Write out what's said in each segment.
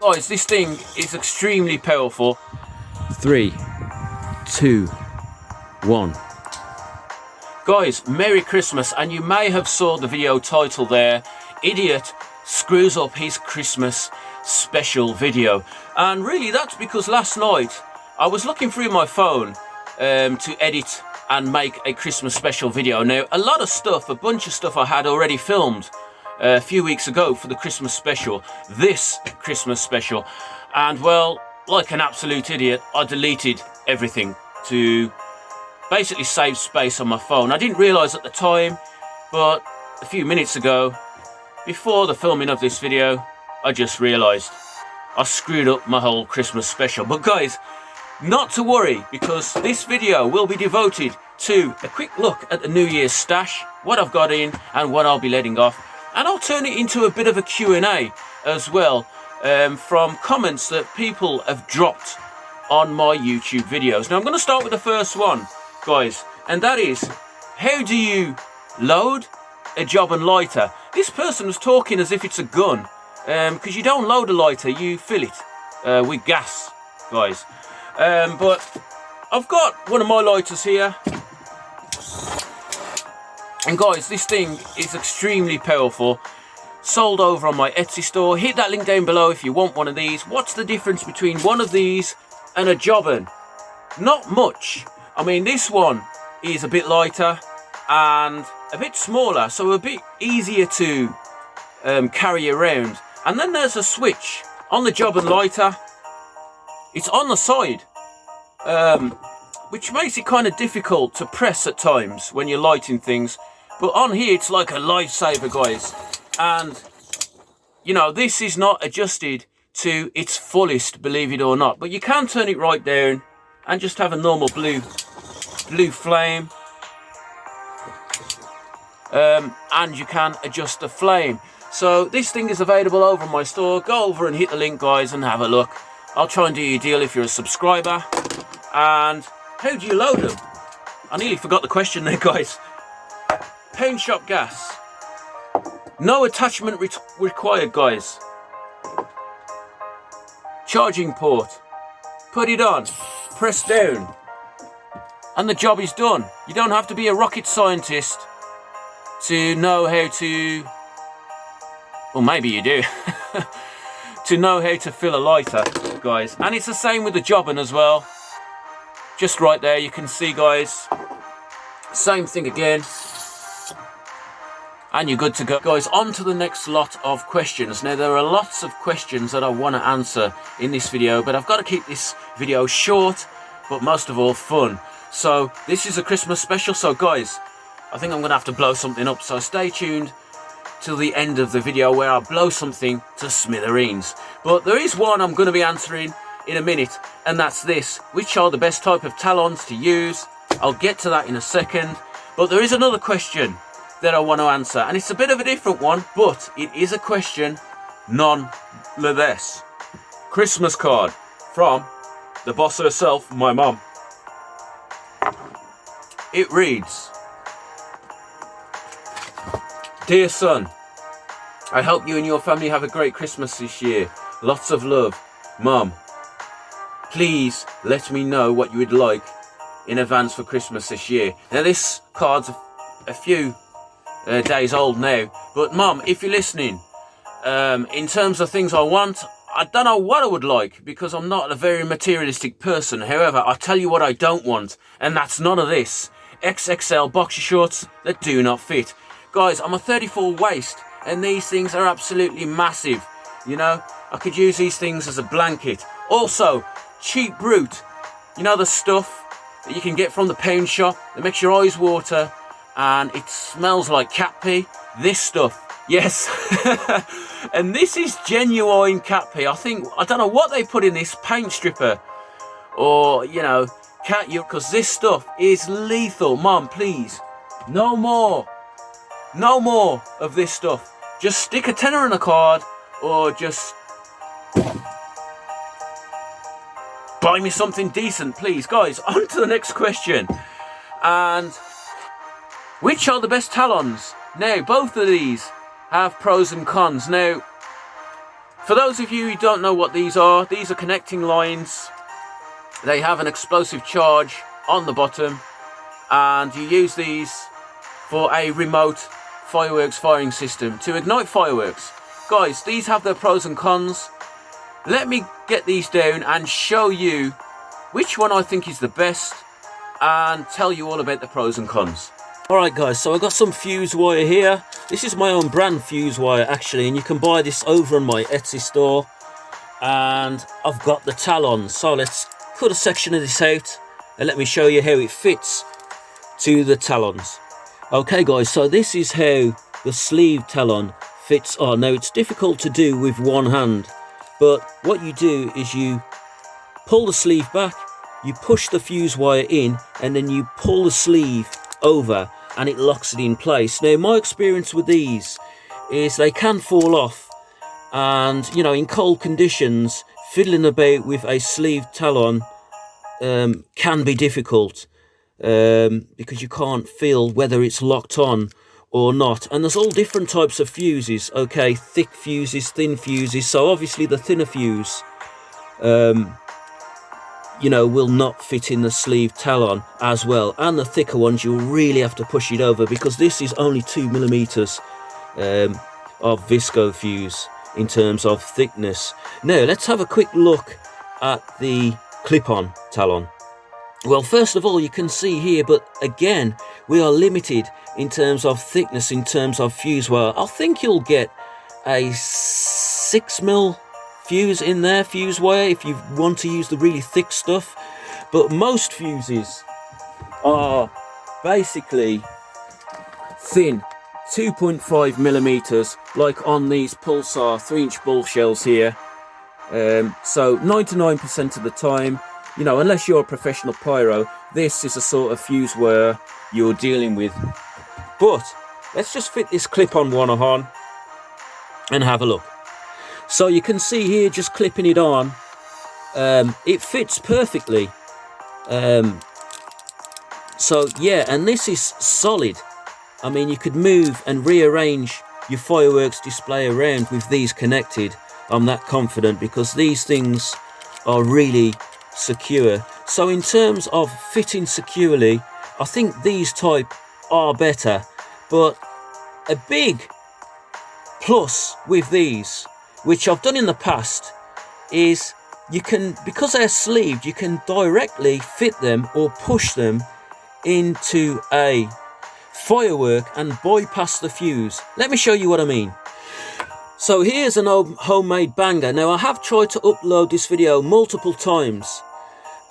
Guys, this thing is extremely powerful. 3, 2, 1. Guys, Merry Christmas, and you may have saw the video title there, Idiot Screws Up His Christmas Special Video. And really that's because last night I was looking through my phone to edit and make a Christmas special video. Now, a bunch of stuff I had already filmed a few weeks ago for the Christmas special, this Christmas special, and well, like an absolute idiot, I deleted everything to basically save space on my phone. I didn't realise at the time, but a few minutes ago, before the filming of this video, I just realised I screwed up my whole Christmas special. But guys, not to worry, because this video will be devoted to a quick look at the New Year's stash, what I've got in and what I'll be letting off. And I'll turn it into a bit of a Q&A as well, from comments that people have dropped on my YouTube videos. Now I'm going to start with the first one, guys, and that is, how do you load a job and lighter? This person was talking as if it's a gun, because you don't load a lighter, you fill it with gas, guys. But I've got one of my lighters here. And guys, this thing is extremely powerful. Sold over on my Etsy store. Hit that link down below if you want one of these. What's the difference between one of these and a jobbin? Not much. I mean, this one is a bit lighter and a bit smaller, so a bit easier to carry around. And then there's a switch on the jobbin lighter. It's on the side, which makes it kind of difficult to press at times when you're lighting things. But on here, it's like a lifesaver, guys. And, you know, this is not adjusted to its fullest, believe it or not. But you can turn it right down and just have a normal blue flame. And you can adjust the flame. So this thing is available over on my store. Go over and hit the link, guys, and have a look. I'll try and do you a deal if you're a subscriber. And how do you load them? I nearly forgot the question there, guys. Pound shop gas. No attachment required, guys. Charging port. Put it on. Press down. And the job is done. You don't have to be a rocket scientist to know how to... Well, maybe you do. To know how to fill a lighter, guys. And it's the same with the jobbin as well. Just right there, you can see, guys. Same thing again. And you're good to go. Guys, on to the next lot of questions. Now, there are lots of questions that I want to answer in this video, but I've got to keep this video short, but most of all, fun. So, this is a Christmas special. So, guys, I think I'm going to have to blow something up. So, stay tuned till the end of the video where I blow something to smithereens. But there is one I'm going to be answering in a minute, and that's this. Which are the best type of Talons to use? I'll get to that in a second. But there is another question that I want to answer, and it's a bit of a different one, but it is a question nonetheless. Christmas card from the boss herself, my mum. It reads, Dear son, I hope you and your family have a great Christmas this year. Lots of love, Mum. Please let me know what you would like in advance for Christmas this year. Now, this card's a few days old now, but Mum, if you're listening, in terms of things I want, I don't know what I would like, because I'm not a very materialistic person. However, I'll tell you what I don't want, and that's none of this. XXL boxer shorts that do not fit. Guys, I'm a 34 waist, and these things are absolutely massive. You know, I could use these things as a blanket. Also, cheap brute. You know, the stuff that you can get from the pound shop that makes your eyes water, and it smells like cat pee. This stuff, yes. And this is genuine cat pee. I don't know what they put in this paint stripper, or, you know, cat urine, because this stuff is lethal. Mum, please, no more of this stuff. Just stick a tenner in a card, or just buy me something decent, please. Guys, on to the next question. And which are the best Talons? Now, both of these have pros and cons. Now, For those of you who don't know what these are connecting lines. They have an explosive charge on the bottom, and you use these for a remote fireworks firing system to ignite fireworks. Guys, these have their pros and cons. Let me get these down and show you which one I think is the best and tell you all about the pros and cons. Alright guys, so I got some fuse wire here. This is my own brand fuse wire actually, and you can buy this over on my Etsy store. And I've got the Talon, so let's cut a section of this out and let me show you how it fits to the Talons. Okay guys, so this is how the sleeve Talon fits on. Now it's difficult to do with one hand, but what you do is you pull the sleeve back, you push the fuse wire in, and then you pull the sleeve over and it locks it in place. Now my experience with these is they can fall off, and you know, in cold conditions fiddling about with a sleeve Talon can be difficult because you can't feel whether it's locked on or not. And there's all different types of fuses, okay, thick fuses, thin fuses. So obviously the thinner fuse you know, will not fit in the sleeve Talon as well, and the thicker ones you'll really have to push it over, because this is only 2mm of visco fuse in terms of thickness. Now let's have a quick look at the clip-on Talon. Well, first of all, you can see here, but again we are limited in terms of thickness, in terms of fuse wire. I think you'll get a 6mm fuse in there, fuse wire, if you want to use the really thick stuff. But most fuses are basically thin, 2.5mm, like on these Pulsar 3-inch ball shells here. So 99% of the time, you know, unless you're a professional pyro, this is a sort of fuse wire you're dealing with. But let's just fit this clip-on one on and have a look. So you can see here, just clipping it on, it fits perfectly. So yeah, and this is solid. I mean, you could move and rearrange your fireworks display around with these connected. I'm that confident, because these things are really secure. So in terms of fitting securely, I think these type are better. But a big plus with these, which I've done in the past, is you can, because they're sleeved, you can directly fit them or push them into a firework and bypass the fuse. Let me show you what I mean. So here's an old homemade banger. Now I have tried to upload this video multiple times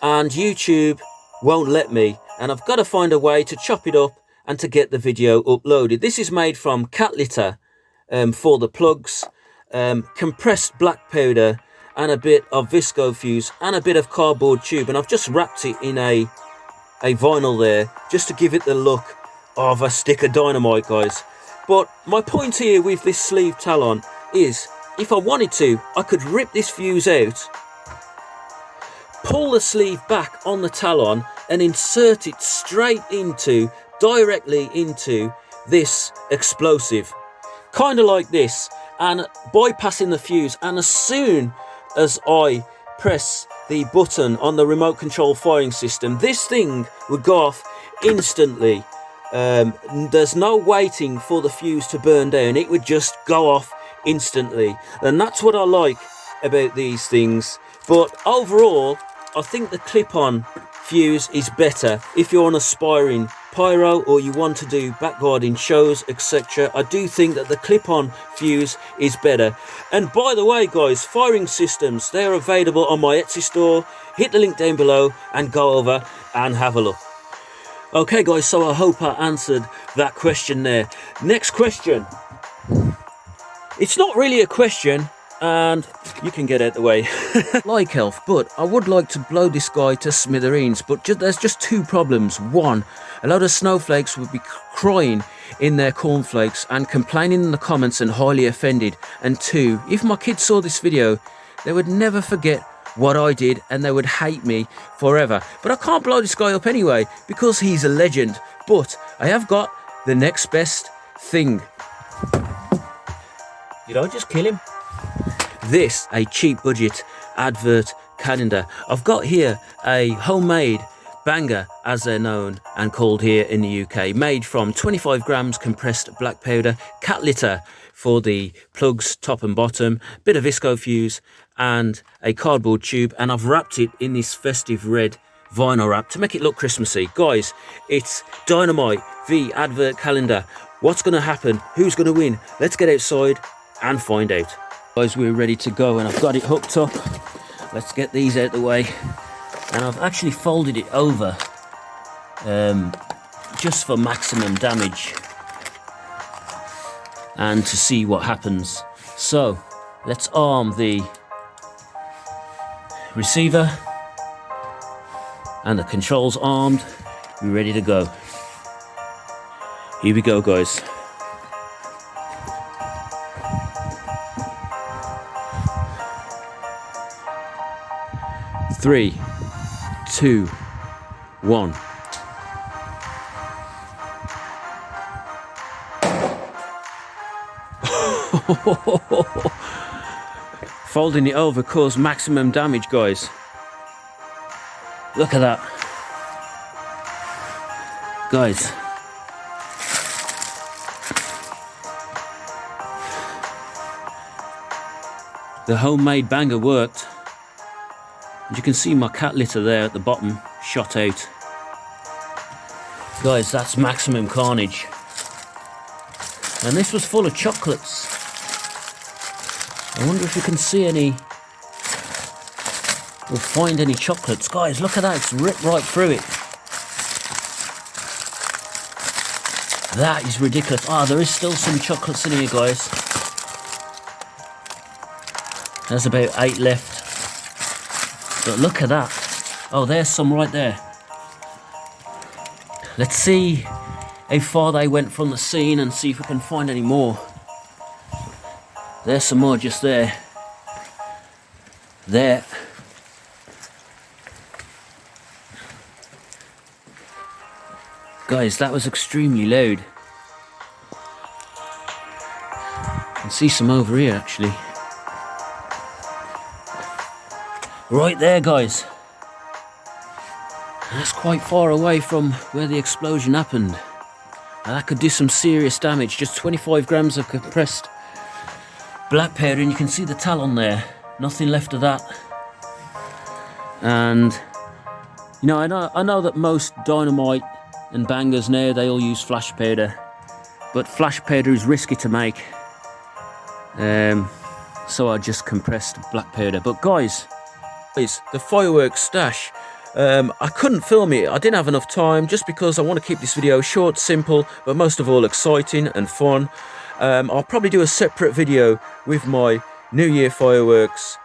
and YouTube won't let me, and I've got to find a way to chop it up and to get the video uploaded. This is made from cat litter for the plugs, compressed black powder, and a bit of visco fuse and a bit of cardboard tube, and I've just wrapped it in a vinyl there just to give it the look of a stick of dynamite, guys. But my point here with this sleeve Talon is, if I wanted to, I could rip this fuse out, pull the sleeve back on the Talon and insert it straight into, directly into this explosive, kind of like this, and bypassing the fuse. And as soon as I press the button on the remote control firing system, this thing would go off instantly. There's no waiting for the fuse to burn down, it would just go off instantly, and that's what I like about these things. But overall, I think the clip-on fuse is better if you're an aspiring pyro or you want to do backguarding shows, etc. I do think that the clip-on fuse is better. And by the way, guys, firing systems, they're available on my Etsy store. Hit the link down below and go over and have a look. Okay guys, so I hope I answered that question there. Next question. It's not really a question, and you can get out the way. Like Elf, but I would like to blow this guy to smithereens, but there's just two problems. One, a lot of snowflakes would be crying in their cornflakes and complaining in the comments and highly offended. And two, if my kids saw this video, they would never forget what I did and they would hate me forever. But I can't blow this guy up anyway because he's a legend. But I have got the next best thing. Did I just kill him? this a cheap budget advert calendar. I've got here a homemade banger, as they're known and called here in the UK, made from 25 grams compressed black powder, cat litter for the plugs top and bottom, bit of visco fuse and a cardboard tube, and I've wrapped it in this festive red vinyl wrap to make it look Christmassy. Guys, it's Dynamite v advert calendar. What's going to happen? Who's going to win? Let's get outside and find out. Guys, we're ready to go and I've got it hooked up. Let's get these out the way. And I've actually folded it over just for maximum damage and to see what happens. So let's arm the receiver and the controls armed. We're ready to go. Here we go, guys. Three, 2, 1. Folding it over caused maximum damage, guys. Look at that. Guys. The homemade banger worked. As you can see, my cat litter there at the bottom shot out. Guys, that's maximum carnage. And this was full of chocolates. I wonder if you can see any, or find any chocolates. Guys, look at that, it's ripped right through it. That is ridiculous. Ah, there is still some chocolates in here, guys. There's about 8 left. But look at that. Oh, there's some right there. Let's see how far they went from the scene and see if we can find any more. There's some more just there. There. Guys, that was extremely loud. I can see some over here actually. Right there, guys. That's quite far away from where the explosion happened. And that could do some serious damage. Just 25 grams of compressed black powder, and you can see the Talon there. Nothing left of that. And you know, I know that most dynamite and bangers now, they all use flash powder, but flash powder is risky to make. So I just compressed black powder. But guys, the fireworks stash, I couldn't film it. I didn't have enough time, just because I want to keep this video short, simple, but most of all exciting and fun. I'll probably do a separate video with my New Year fireworks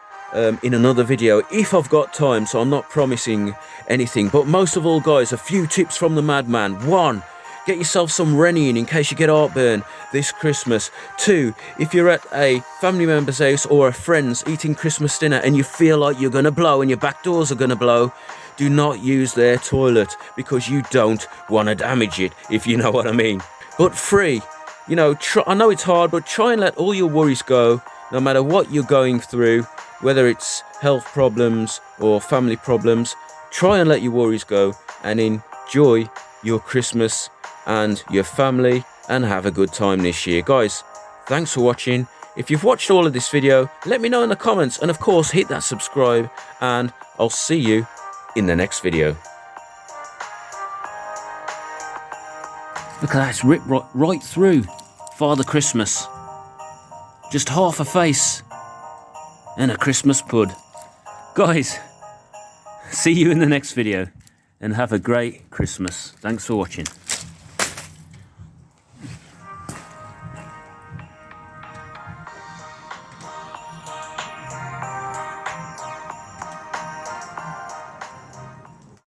in another video if I've got time, so I'm not promising anything. But most of all, guys, a few tips from the madman. 1, get yourself some Rennie in case you get heartburn this Christmas. 2, if you're at a family member's house or a friend's eating Christmas dinner and you feel like you're going to blow and your back doors are going to blow, do not use their toilet, because you don't want to damage it, if you know what I mean. But 3, you know, I know it's hard, but try and let all your worries go, no matter what you're going through, whether it's health problems or family problems. Try and let your worries go and enjoy your Christmas and your family and have a good time this year. Guys, thanks for watching. If you've watched all of this video, let me know in the comments, and of course hit that subscribe, and I'll see you in the next video. Look at that, it's ripped right through Father Christmas. Just half a face and a Christmas pud. Guys, see you in the next video and have a great Christmas. Thanks for watching.